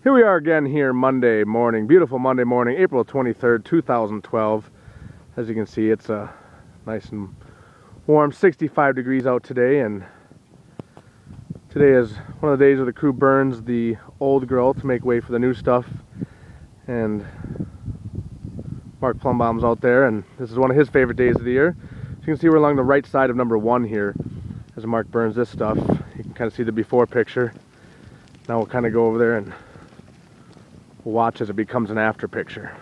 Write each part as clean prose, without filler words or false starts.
Here we are again here Monday morning, beautiful Monday morning, April 23rd, 2012. As you can see, it's nice and warm, 65 degrees out today, and today is one of the days where the crew burns the old growth to make way for the new stuff. And Mark Plumbaum's out there, and this is one of his favorite days of the year. So you can see we're along the right side of number 1 here as Mark burns this stuff. You can kind of see the before picture. Now we'll kind of go over there and watch as it becomes an after picture.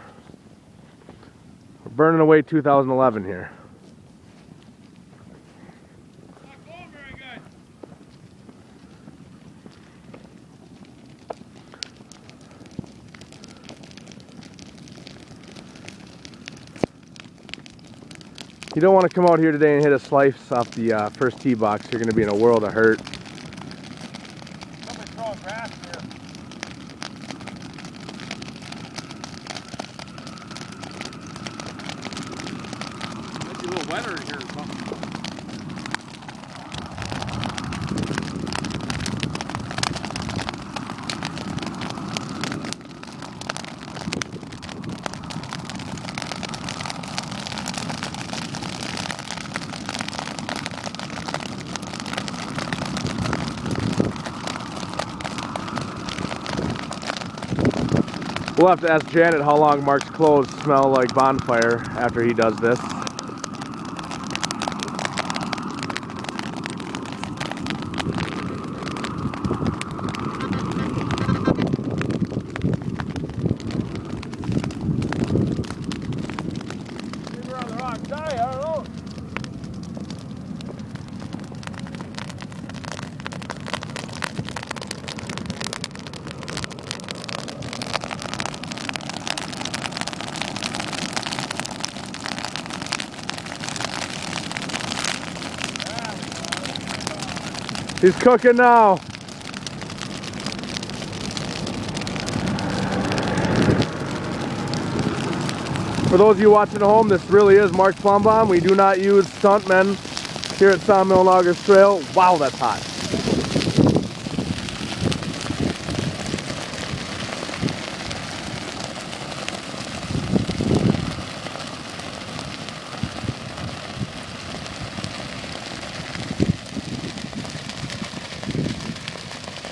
We're burning away 2011 here. Not going very good. You don't want to come out here today and hit a slice off the first tee box. You're going to be in a world of hurt. Somebody's throwing grass here. Might be a little wetter in here or something. We'll have to ask Janet how long Mark's clothes smell like bonfire after he does this. Maybe we're on the wrong side, I don't know. He's cooking now. For those of you watching at home, this really is Mark Plumbaum. We do not use stuntmen here at Sawmill Loggers Trail. Wow, that's hot.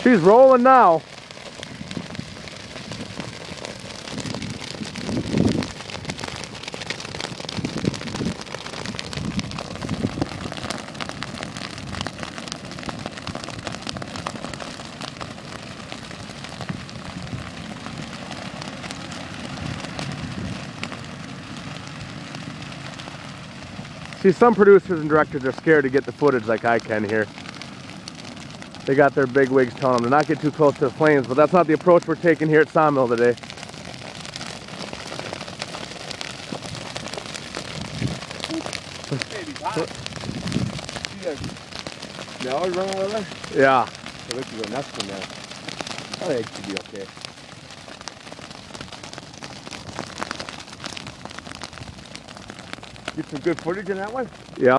She's rolling now. See, some producers and directors are scared to get the footage like I can here. They got their big wigs telling them to not get too close to the flames, but that's not the approach we're taking here at Sawmill today. Baby's hot. Now we run over there? Yeah. So we can go nuts from there. I think it should be okay. Get some good footage in that one? Yeah.